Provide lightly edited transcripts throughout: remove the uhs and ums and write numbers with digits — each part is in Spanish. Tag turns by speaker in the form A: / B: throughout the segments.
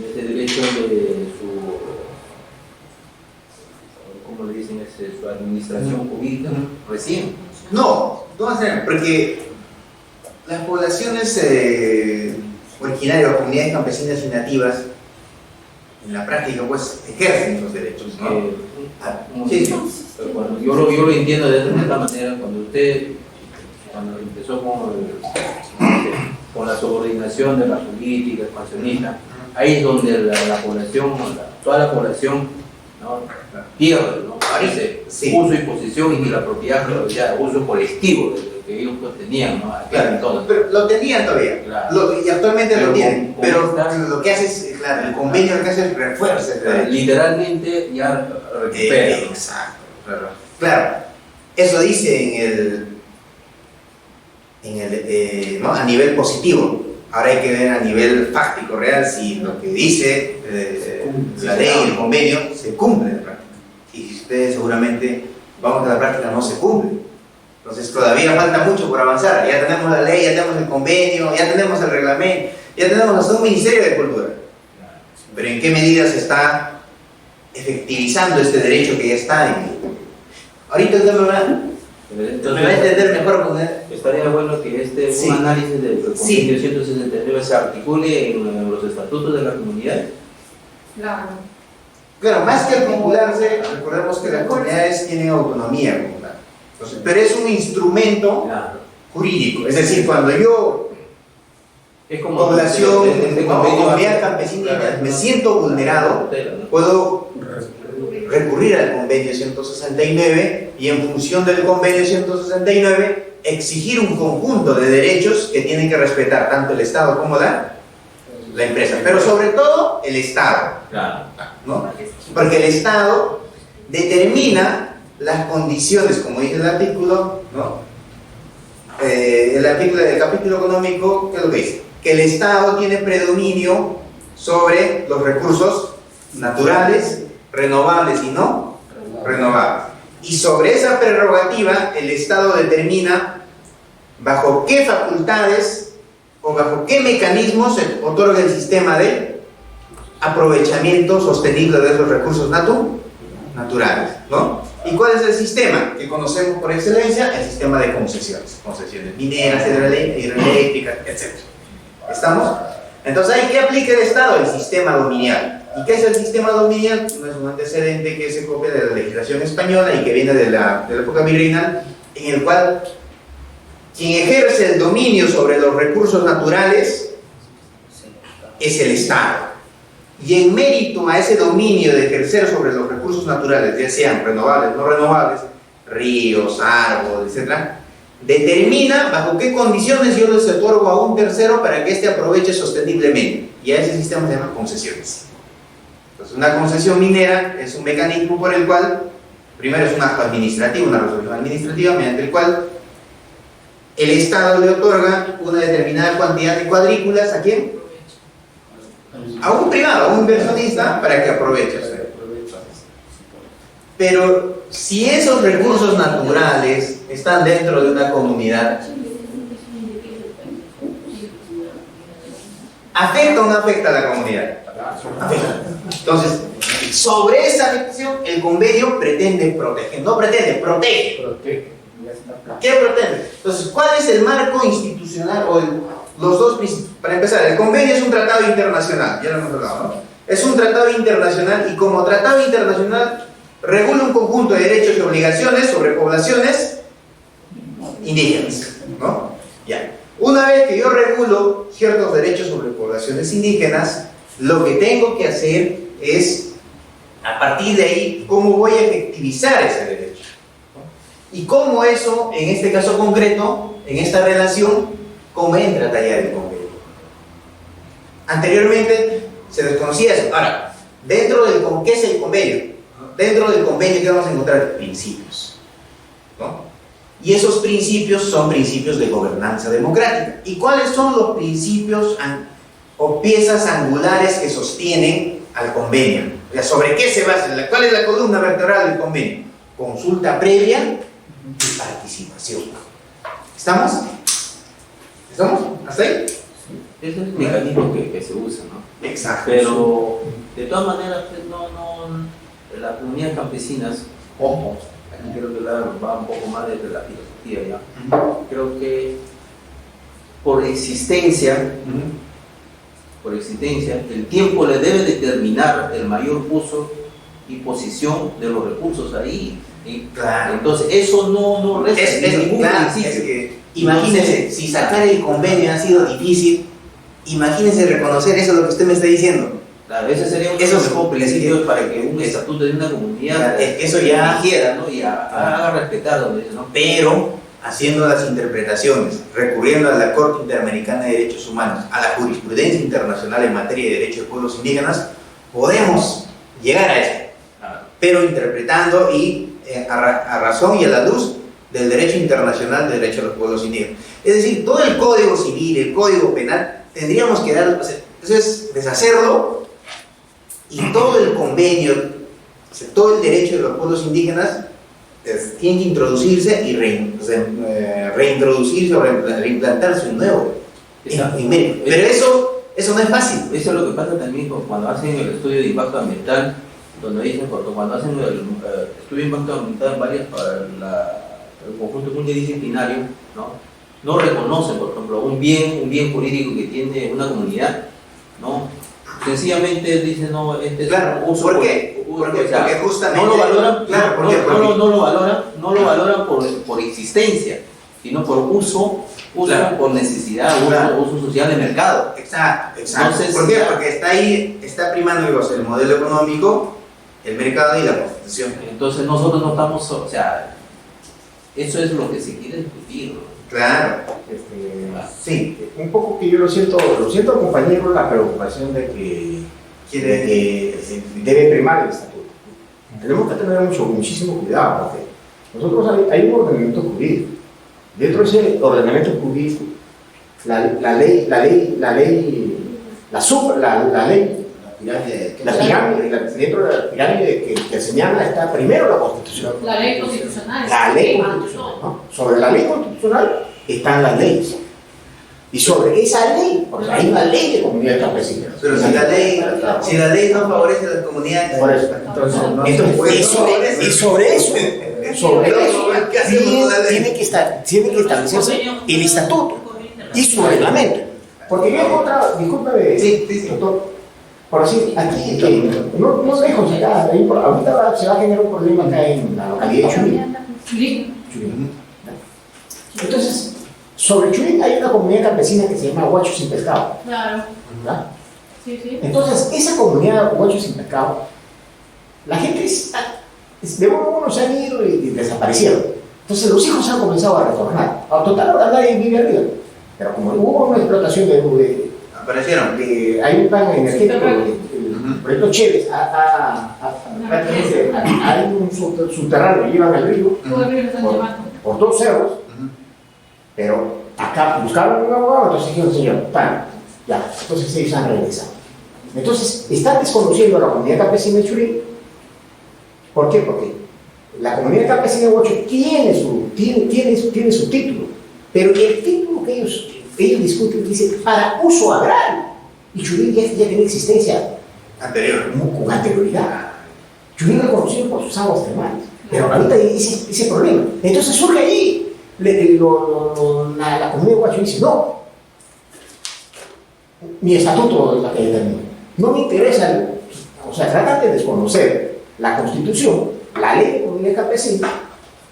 A: ese derecho de su, ¿cómo le dicen? Su administración jurídica recién.
B: No hacer, porque las poblaciones originarias o comunidades campesinas y nativas en la práctica pues ejercen los derechos, ¿no?
A: Sí. Pero bueno, yo lo entiendo de esta manera. Cuando empezó con la subordinación de la política expansionista, ahí es donde la población, toda la población, ¿no?, pierde, ¿no? Parece uso y posesión y la propiedad, ya uso colectivo que ellos pues tenían, ¿no?
B: Claro,
A: entonces.
B: pero lo tenían todavía,
A: claro.
B: Y actualmente lo tienen, pero lo que hace es,
A: claro,
B: el convenio lo que hace es refuerza el derecho.
A: Literalmente ya recupera.
B: Exacto. Claro, eso dice ¿no?, a nivel positivo. Ahora hay que ver a nivel fáctico, real, si lo que dice la ley y el convenio se cumple en la práctica. Y si ustedes seguramente vamos a la práctica, no se cumple. Entonces todavía falta mucho por avanzar. Ya tenemos la ley, ya tenemos el convenio, ya tenemos el reglamento, ya tenemos hasta un Ministerio de Cultura. Pero ¿en qué medida se está efectivizando este derecho que ya está en? Ahorita usted me va a entender mejor con él.
A: Estaría bueno que un análisis del convenio 169 se articule en los estatutos de la comunidad.
B: Claro, más que articularse, recordemos que las comunidades tienen autonomía comunal. Entonces, pero es un instrumento jurídico. Es decir, cuando yo, población, comunidad campesina, me siento vulnerado, puedo recurrir al convenio 169 y en función del convenio 169 exigir un conjunto de derechos que tienen que respetar tanto el Estado como la empresa, pero sobre todo el Estado, ¿no? Porque el Estado determina las condiciones, como dice el artículo, ¿no? El artículo del capítulo económico, ¿qué es lo que dice? Que el Estado tiene predominio sobre los recursos naturales, renovables y no renovables. Y sobre esa prerrogativa, el Estado determina bajo qué facultades o bajo qué mecanismos se otorga el sistema de aprovechamiento sostenible de esos recursos naturales, ¿no? ¿Y cuál es el sistema que conocemos por excelencia? El sistema de concesiones. Concesiones mineras, hidroeléctricas, etc. ¿Estamos? Entonces, ¿ahí qué aplica el Estado? El sistema dominial. ¿Y qué es el sistema dominial? No es un antecedente que se copia de la legislación española y que viene de la época virreinal, en el cual quien ejerce el dominio sobre los recursos naturales es el Estado. Y en mérito a ese dominio de ejercer sobre los recursos naturales, ya sean renovables, no renovables, ríos, árboles, etc., determina bajo qué condiciones yo les otorgo a un tercero para que éste aproveche sosteniblemente. Y a ese sistema se llama concesiones. Entonces, una concesión minera es un mecanismo por el cual, primero es un acto administrativo, una resolución administrativa, mediante el cual el Estado le otorga una determinada cantidad de cuadrículas ¿a quién? A un privado, a un inversionista, para que aproveche. Pero si esos recursos naturales están dentro de una comunidad, ¿afecta o no afecta a la comunidad? Afecta. Entonces, sobre esa afectación, el convenio pretende proteger. No pretende, protege. ¿Qué pretende? Entonces, ¿cuál es el marco institucional o los dos principios? Para empezar, el convenio es un tratado internacional, ya lo hemos hablado, ¿no? Es un tratado internacional y como tratado internacional regula un conjunto de derechos y obligaciones sobre poblaciones indígenas, ¿no? Ya. Una vez que yo regulo ciertos derechos sobre poblaciones indígenas, lo que tengo que hacer es, a partir de ahí, cómo voy a efectivizar ese derecho, ¿no? Y cómo eso, en este caso concreto, en esta relación, cómo entra a tallar el convenio. Anteriormente se desconocía eso. Ahora, dentro del ¿qué es el convenio? Dentro del convenio, ¿qué vamos a encontrar? Principios, ¿no? Y esos principios son principios de gobernanza democrática. ¿Y cuáles son los principios o piezas angulares que sostienen al convenio? ¿Sobre qué se basa? ¿Cuál es la columna vertebral del convenio? Consulta previa y participación. ¿Estamos? ¿Estamos? ¿Hasta ahí?
A: Ese es el mecanismo que se usa, ¿no?
B: Exacto.
A: Pero de todas maneras, pues, las comunidades campesinas, ojo, aquí creo que va un poco más desde la filosofía ya. Creo que por existencia, el tiempo le debe determinar el mayor uso y posición de los recursos ahí. ¿Sí?
B: Claro.
A: Entonces, eso no resta en ningún principio.
B: Es que, imagínense, si sacar el convenio ha sido difícil, imagínense reconocer eso, lo que usted me está diciendo.
A: Claro, ese sería un
B: Eso
A: mejor
B: es
A: principio
B: que-
A: para que un estatuto de una comunidad
B: Eso ya-
A: quiera, ¿no? Y haga respetar donde dice, ¿no?
B: Pero haciendo las interpretaciones, recurriendo a la Corte Interamericana de Derechos Humanos, a la jurisprudencia internacional en materia de derechos de pueblos indígenas, podemos llegar a eso, pero interpretando y a razón y a la luz del derecho internacional de derechos de los pueblos indígenas. Es decir, todo el Código Civil, el Código Penal, tendríamos que dar, entonces, deshacerlo, y todo el convenio, o sea, todo el derecho de los pueblos indígenas tiene que introducirse y reintroducirse o reimplantarse un nuevo. Pero eso no es fácil.
A: Eso es lo que pasa también cuando hacen el estudio de impacto ambiental, donde dicen cuando hacen el estudio de impacto ambiental en varias para el conjunto multidisciplinario, no reconocen, por ejemplo, un bien jurídico que tiene una comunidad, ¿no? Sencillamente dicen, no, este es
B: Claro,
A: un uso.
B: ¿por qué? Porque justamente
A: no lo valoran,
B: claro,
A: no lo valoran por existencia, sino por uso,
B: Claro.
A: por necesidad,
B: Claro.
A: uso social de mercado.
B: Exacto.
A: Entonces,
B: ¿Por qué?
A: ya-
B: Porque está ahí, está primando el modelo económico, el mercado y la constitución.
A: Entonces nosotros no estamos, o sea, eso es lo que se quiere discutir, ¿no?
B: Claro.
C: Sí, un poco que yo lo siento compañero, la preocupación de que debe primar el estatuto. Tenemos que tener
B: muchísimo cuidado, porque
C: nosotros hay un ordenamiento jurídico. Dentro de ese ordenamiento jurídico, la ley, dentro de la pirámide que señala está primero la Constitución.
D: La ley constitucional.
C: La ley
D: Sí,
C: constitucional, ¿no? Sobre la ley constitucional están las leyes. Y sobre esa ley, porque hay una ley de comunidad campesina.
B: pero si la ley no favorece a las comunidades,
C: Por eso.
B: entonces no
C: Entonces,
B: se puede
C: y sobre eso,
B: ¿qué hacemos con la ley?
C: tiene que establecerse el estatuto y su reglamento. Porque yo he encontrado, discúlpame,
B: Sí.
C: doctor, por decir, aquí, no lejos acá, ahorita se va a generar un problema acá en la localidad de Churín.
D: Sí.
C: Entonces, sobre Churín hay una comunidad campesina que se llama Huachos sin Pescado,
D: Claro.
C: ¿verdad?
D: Sí.
C: Entonces, esa comunidad de Huachos sin Pescado, la gente de uno se han ido y desaparecieron. Entonces, los hijos han comenzado a retornar. A total, ahora nadie vive arriba. Pero como hubo una explotación
B: aparecieron.
C: hay un plan energético, por ejemplo, Chévez, hay un subterráneo, llevan al río
D: Todo el río lo están llevando.
C: por 2 cerros, pero acá buscaron un abogado, entonces dijeron, señor, ya, entonces ellos han regresado. Entonces, están desconociendo a la comunidad campesina de Churín. ¿Por qué? Porque la comunidad campesina de Huacho tiene su título, pero el título que ellos discuten dice para uso agrario. Y Churín ya tiene existencia
B: Anterior.
C: con anterioridad. Churín es conocido por sus aguas termales, pero ahorita hay ese problema. Entonces surge ahí, la comunidad de Huacho dice, no, mi estatuto es la que determina. No me interesa, o sea, tratan de desconocer la Constitución, la ley de comunidad campesina.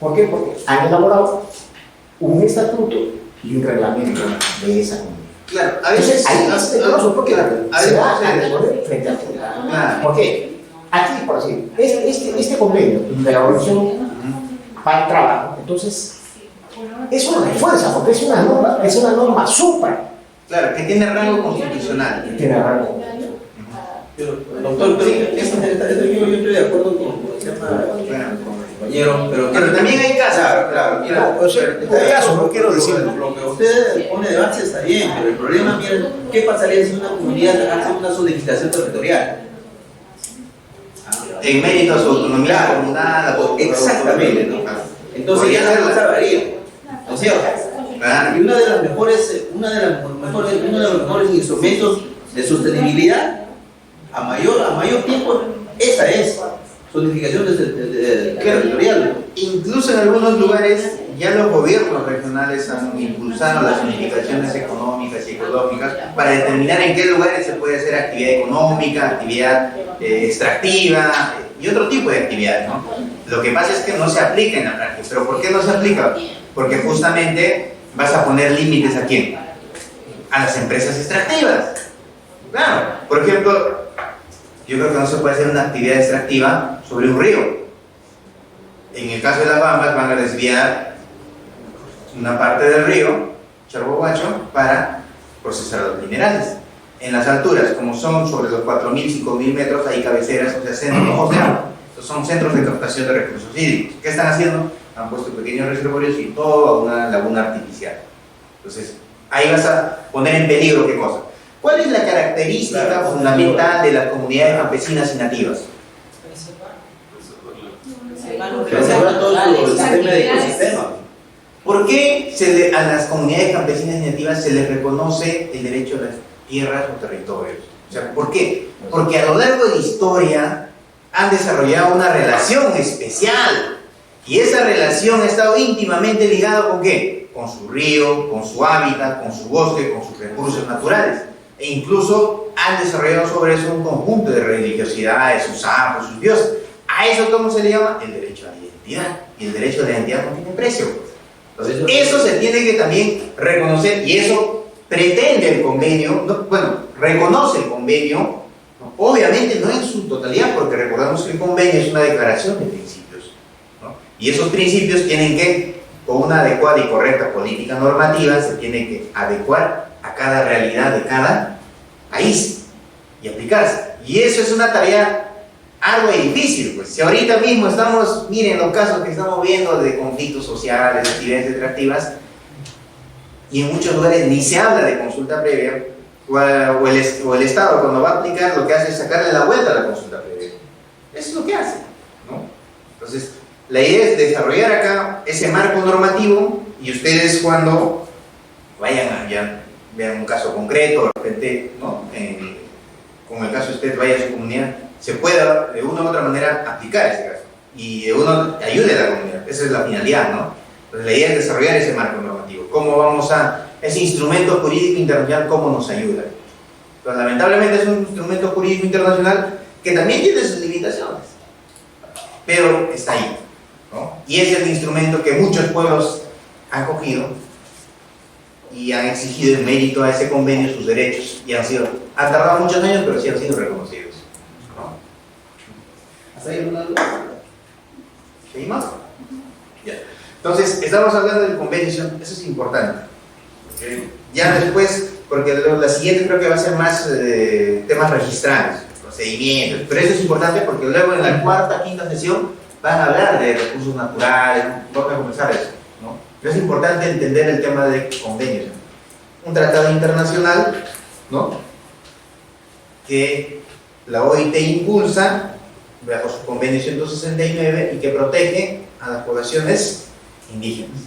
C: ¿Por qué? Porque han elaborado un estatuto y un reglamento de esa comunidad.
B: Claro, a veces.
C: Entonces, ahí es peligroso porque se va a responder frente a
B: Claro.
C: ¿Por qué? Aquí, por decir, este convenio de la Organización para el Trabajo, entonces, eso lo refuerza porque es una norma supra
B: Claro, que tiene rango constitucional.
C: que tiene rango.
A: Pero, doctor, pero yo estoy de acuerdo con lo que llama compañero,
B: Pero también hay casos. Claro, mira,
C: caso, no quiero decir.
A: Lo que usted pone de base está bien, pero el problema, miren, ¿qué pasaría si una comunidad hace una zonificación territorial?
B: en mérito a su autonomía comunal.
A: Exactamente, ¿no? Entonces ya la cosa varía, ¿no es cierto? Y uno de los mejores instrumentos de sostenibilidad a mayor tiempo, esa es zonificación territorial.
B: Incluso en algunos lugares ya los gobiernos regionales han impulsado las zonificaciones económicas y ecológicas para determinar en qué lugares se puede hacer actividad económica, actividad extractiva y otro tipo de actividades, ¿no? Lo que pasa es que no se aplica en la práctica. ¿Pero por qué no se aplica? Porque justamente vas a poner límites ¿a quién? A las empresas extractivas. Claro, por ejemplo, yo creo que no se puede hacer una actividad extractiva sobre un río. En el caso de las Bambas van a desviar una parte del río Charbohuacho para procesar los minerales. En las alturas, como son sobre los 4.000, 5.000 metros, hay cabeceras, o sea, centros ojos de agua. Estos son centros de captación de recursos hídricos. ¿Qué están haciendo? Han puesto pequeños reservorios y toda una laguna artificial. Entonces, ahí vas a poner en peligro ¿qué cosa? ¿Cuál es la característica fundamental de las comunidades campesinas y nativas?
A: Preservar todo el sistema de ecosistema.
B: ¿Por qué a las comunidades campesinas y nativas se les reconoce el derecho a las tierras o territorios? O sea, ¿por qué? Porque a lo largo de la historia han desarrollado una relación especial y esa relación ha estado íntimamente ligada ¿con qué? Con su río, con su hábitat, con su bosque, con sus recursos naturales. E incluso han desarrollado sobre eso un conjunto de religiosidades, sus santos, sus dioses. A eso, ¿cómo se le llama? El derecho a la identidad. Y el derecho a la identidad no tiene precio. Entonces, eso se tiene que también reconocer y eso pretende el convenio, reconoce el convenio, ¿no? Obviamente no en su totalidad, porque recordamos que el convenio es una declaración de principios, ¿no? Y esos principios tienen que, con una adecuada y correcta política normativa, se tienen que adecuar a cada realidad de cada país y aplicarse. Y eso es una tarea ardua y difícil, pues. Si ahorita mismo estamos, miren los casos que estamos viendo de conflictos sociales, actividades extractivas, y en muchos lugares ni se habla de consulta previa, o el Estado cuando va a aplicar lo que hace es sacarle la vuelta a la consulta previa. Eso es lo que hace, ¿no? Entonces, la idea es desarrollar acá ese marco normativo y ustedes cuando vayan a vean un caso concreto, de repente, ¿no? Con el caso de usted vaya a su comunidad, se pueda de una u otra manera aplicar ese caso y de uno ayude a la comunidad. Esa es la finalidad, ¿no? Entonces la idea es desarrollar ese marco normativo. ¿Cómo vamos a ese instrumento jurídico internacional, cómo nos ayuda? Pues lamentablemente es un instrumento jurídico internacional que también tiene sus limitaciones, pero está ahí, ¿no? Y es el instrumento que muchos pueblos han cogido y han exigido en mérito a ese convenio sus derechos y han tardado muchos años, pero sí han sido reconocidos, ¿no?
A: ¿Hasta ahí alguna duda?
B: ¿Seguimos? Ya. Entonces, estamos hablando del convenio, eso es importante. Ya después, porque la siguiente creo que va a ser más temas registrales, procedimientos, pero eso es importante porque luego en la cuarta, quinta sesión van a hablar de recursos naturales, vamos a comenzar eso, ¿no? Pero es importante entender el tema de convenios. Un tratado internacional, ¿no? Que la OIT impulsa bajo su convenio 169 y que protege a las poblaciones indígenas.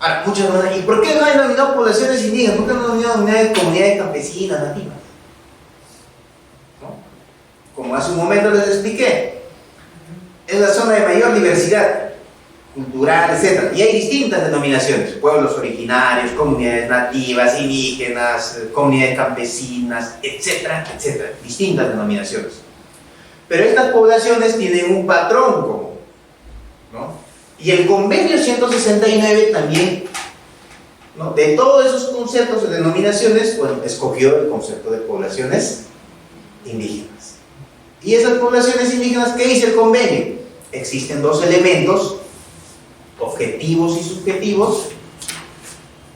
B: Ahora, muchos van a decir, ¿y por qué no hay denominado poblaciones indígenas? ¿Por qué no hay denominado comunidades campesinas, nativas? ¿No? Como hace un momento les expliqué, es la zona de mayor diversidad cultural, etc. Y hay distintas denominaciones, pueblos originarios, comunidades nativas, indígenas, comunidades campesinas, etcétera, etcétera. Distintas denominaciones. Pero estas poblaciones tienen un patrón común, ¿no? Y el convenio 169 también, ¿no? De todos esos conceptos de denominaciones, bueno, escogió el concepto de poblaciones indígenas. Y esas poblaciones indígenas, ¿qué dice el convenio? Existen dos elementos, objetivos y subjetivos,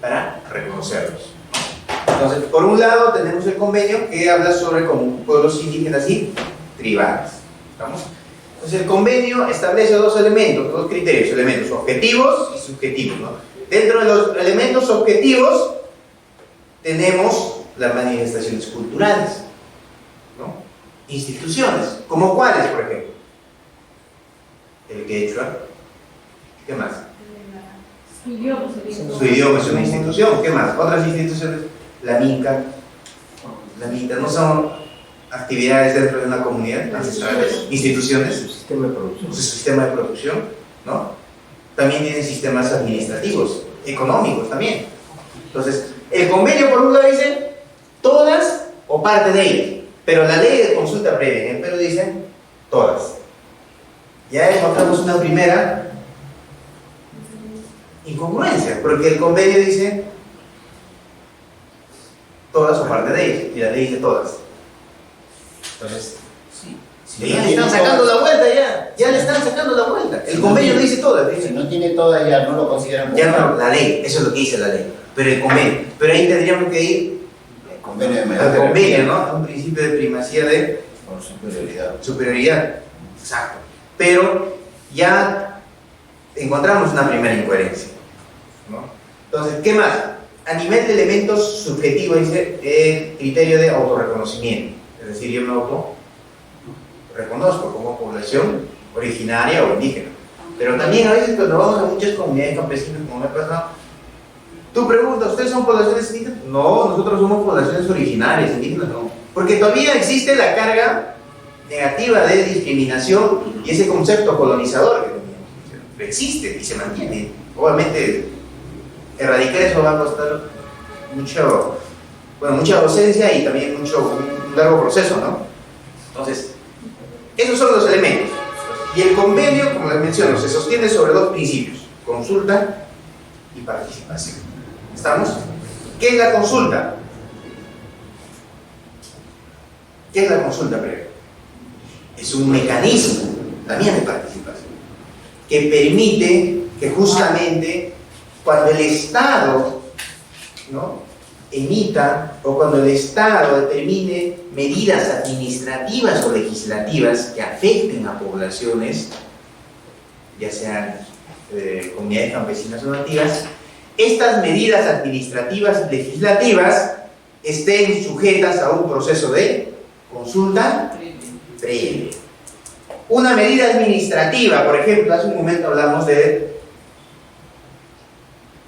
B: para reconocerlos. Entonces, por un lado tenemos el convenio que habla sobre pueblos indígenas y tribales. ¿Estamos? Entonces el convenio establece dos elementos, dos criterios, elementos objetivos y subjetivos, ¿no? Dentro de los elementos objetivos tenemos las manifestaciones culturales, ¿no? Instituciones, ¿como cuáles, por ejemplo? El quechua, ¿qué más?
D: Su idioma
B: Su idioma es una institución, ¿qué más? Otras instituciones, la minca, no son actividades dentro de una comunidad, ancestrales, instituciones,
C: Su sistema de producción.
B: su sistema de producción, ¿no? También tienen sistemas administrativos, económicos también. Entonces, el convenio por un lado dice todas o parte de ellas, pero la ley de consulta previa en el Perú dice todas. Ya encontramos una primera incongruencia, porque el convenio dice todas o parte de ellas, y la ley dice todas. Entonces, ya le están sacando la vuelta, ya le están sacando la vuelta. El convenio dice todas, dice.
E: Si no tiene todas, ya no lo consideran como
B: Ya no, la ley, eso es lo que dice la ley, pero el convenio. Pero ahí tendríamos que ir
E: el convenio de
B: al
E: mayor
B: convenio, ¿no? A un principio de primacía de
E: por superioridad.
B: superioridad. Exacto. Pero ya encontramos una primera incoherencia, ¿no? Entonces, ¿qué más? A nivel de elementos subjetivos dice el criterio de autorreconocimiento. Es decir, yo me autorreconozco como población originaria o indígena. Pero también a veces cuando vamos a muchas comunidades campesinas, como me ha pasado, tú preguntas, ¿ustedes son poblaciones indígenas? No, nosotros somos poblaciones originarias, indígenas no. Porque todavía existe la carga negativa de discriminación y ese concepto colonizador que teníamos. Existe y se mantiene. Obviamente, erradicar eso va a costar mucha docencia y también un largo proceso, ¿no? Entonces, esos son los elementos. Y el convenio, como les menciono, se sostiene sobre dos principios: consulta y participación. ¿Estamos? ¿Qué es la consulta? ¿Qué es la consulta previa? Es un mecanismo también de participación que permite que justamente cuando el Estado, ¿no?, emita o cuando el Estado determine medidas administrativas o legislativas que afecten a poblaciones, ya sean comunidades campesinas o nativas, estas medidas administrativas y legislativas estén sujetas a un proceso de consulta previa. Una medida administrativa, por ejemplo, hace un momento hablamos de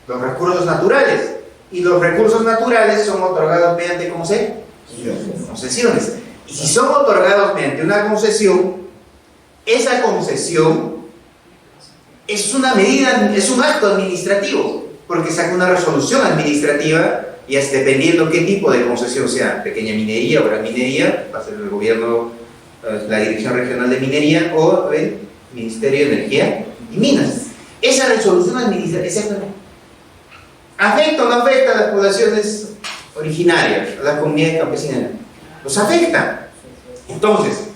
B: los recursos naturales, y los recursos naturales son otorgados mediante concesiones. Y si son otorgados mediante una concesión, esa concesión es una medida, es un acto administrativo, porque saca una resolución administrativa, y es dependiendo qué tipo de concesión sea, pequeña minería o gran minería, va a ser el gobierno, la Dirección Regional de Minería o el Ministerio de Energía y Minas. Esa resolución administrativa, ¿afecta o no afecta a las poblaciones originarias, a las comunidades campesinas? Los afecta. Entonces,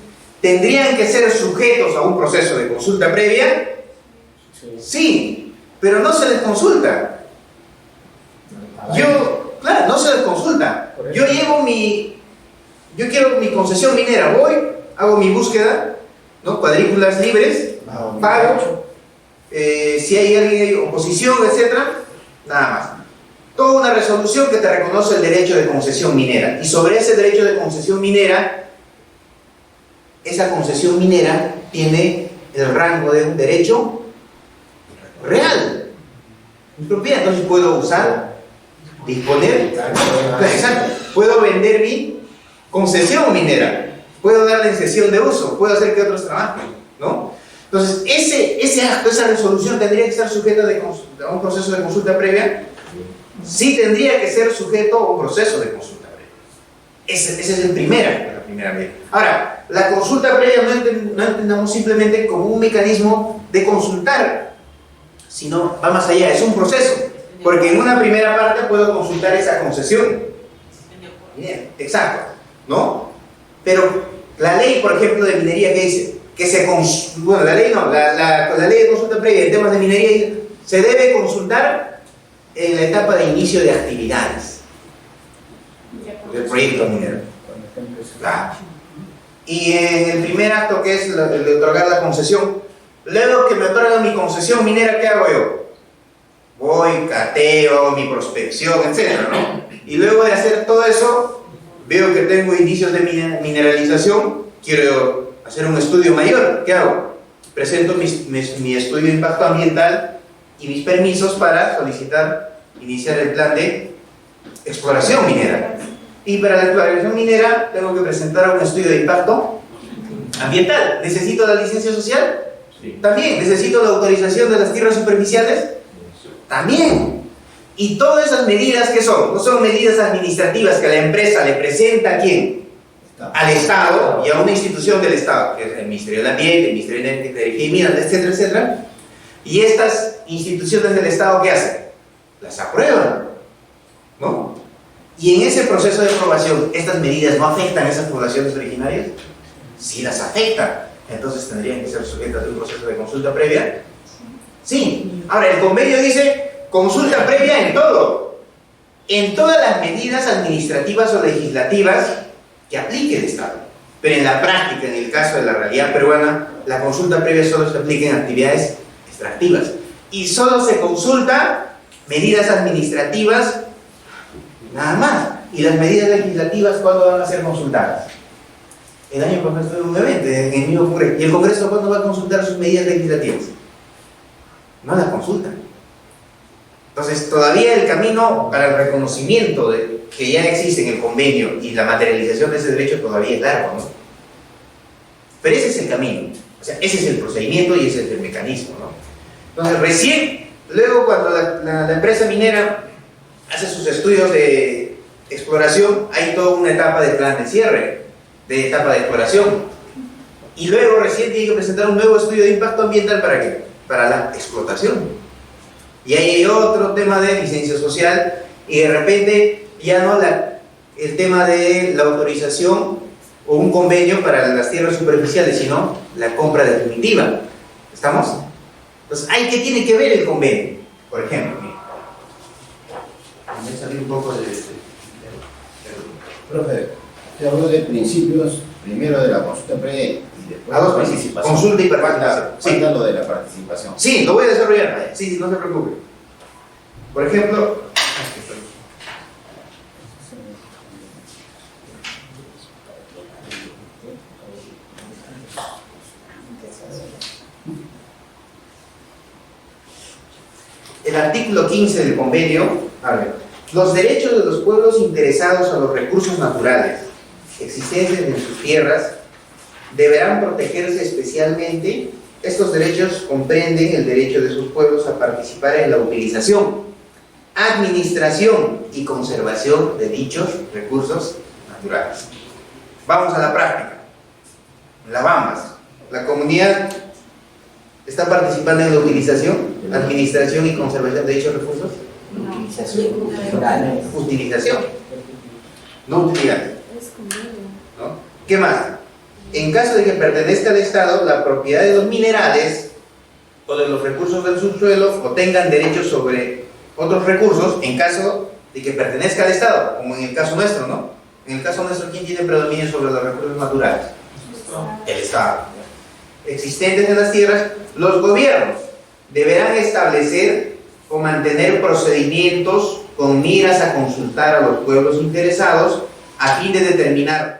B: ¿tendrían que ser sujetos a un proceso de consulta previa? Sí, pero no se les consulta. Claro, no se les consulta. Yo quiero mi concesión minera, voy, hago mi búsqueda, ¿no?, cuadrículas libres, pago, si hay alguien, oposición, etcétera, nada más. Toda una resolución que te reconoce el derecho de concesión minera, y sobre ese derecho de concesión minera, esa concesión minera tiene el rango de un derecho real, mi propiedad. Entonces puedo usar, disponer, exacto, puedo vender mi concesión minera, puedo darle en cesión de uso, puedo hacer que otros trabajen, ¿no? Entonces, ese acto, esa resolución tendría que estar sujeta a un proceso de consulta previa. Sí, tendría que ser sujeto a un proceso de consulta previa. Esa es la primera medida. Ahora, la consulta previa no entendamos simplemente como un mecanismo de consultar, sino va más allá, es un proceso. Porque en una primera parte puedo consultar esa concesión. Bien, exacto, ¿no? Pero la ley, por ejemplo, de minería, ¿qué dice? La ley de consulta previa en temas de minería se debe consultar en la etapa de inicio de actividades del proyecto minero. Claro. Y en el primer acto, que es el de otorgar la concesión, luego que me otorgan mi concesión minera, ¿qué hago yo? Voy, cateo, mi prospección, etcétera, ¿no? Y luego de hacer todo eso, veo que tengo indicios de mineralización, quiero hacer un estudio mayor. ¿Qué hago? Presento mi estudio de impacto ambiental y mis permisos para iniciar el plan de exploración minera. Y para la exploración minera tengo que presentar un estudio de impacto ambiental. ¿Necesito la licencia social?
A: Sí.
B: También. ¿Necesito la autorización de las tierras superficiales? También. Y todas esas medidas, ¿qué son? No son medidas administrativas que la empresa le presenta ¿a quién? Al Estado y a una institución del Estado, que es el Ministerio del Ambiente, el Ministerio de Energía y Minas, etcétera, etcétera. Y estas instituciones del Estado, ¿qué hacen? Las aprueban, ¿no? Y en ese proceso de aprobación, ¿estas medidas no afectan a esas poblaciones originarias? Sí las afectan. Entonces tendrían que ser sujetas a un proceso de consulta previa. Sí. Ahora, el convenio dice consulta previa en todo. En todas las medidas administrativas o legislativas que aplique el Estado. Pero en la práctica, en el caso de la realidad peruana, la consulta previa solo se aplica en actividades extractivas. Y solo se consulta medidas administrativas, nada más. Y las medidas legislativas, ¿cuándo van a ser consultadas? El año pasado estuve en un evento, en el mismo Congreso. ¿Y el Congreso cuándo va a consultar sus medidas legislativas? No las consultan. Entonces, todavía el camino para el reconocimiento de que ya existe en el convenio y la materialización de ese derecho todavía es largo, ¿no? Pero ese es el camino, o sea, ese es el procedimiento y ese es el mecanismo, ¿no? Entonces, recién, luego cuando la empresa minera hace sus estudios de exploración, hay toda una etapa de plan de cierre, de etapa de exploración, y luego recién tiene que presentar un nuevo estudio de impacto ambiental, ¿para qué? Para la explotación. Y ahí hay otro tema de licencia social, y de repente ya no el tema de la autorización o un convenio para las tierras superficiales, sino la compra definitiva. ¿Estamos? Entonces, ¿qué tiene que ver el convenio? Por ejemplo, voy a salir un poco de
E: Profe, se habló de principios, primero de la consulta previa y después
B: a
E: de
B: dos
E: la
B: principios,
E: participación.
B: consulta y participación. Sí.
E: Falta lo de la participación.
B: Sí, lo voy a desarrollar. Sí, no se preocupe. Por ejemplo, el artículo 15 del convenio, a ver, los derechos de los pueblos interesados a los recursos naturales existentes en sus tierras deberán protegerse especialmente. Estos derechos comprenden el derecho de sus pueblos a participar en la utilización, administración y conservación de dichos recursos naturales. Vamos a la práctica. Las Bambas, la comunidad está participando en la utilización, administración y conservación de dichos recursos. Utilización, no utilidad, ¿no? ¿Qué más? En caso de que pertenezca al Estado, la propiedad de los minerales o de los recursos del subsuelo o tengan derechos sobre otros recursos, en caso de que pertenezca al Estado, como en el caso nuestro, ¿no? En el caso nuestro, ¿quién tiene predominio sobre los recursos naturales? El Estado. Existentes en las tierras, los gobiernos deberán establecer o mantener procedimientos con miras a consultar a los pueblos interesados a fin de determinar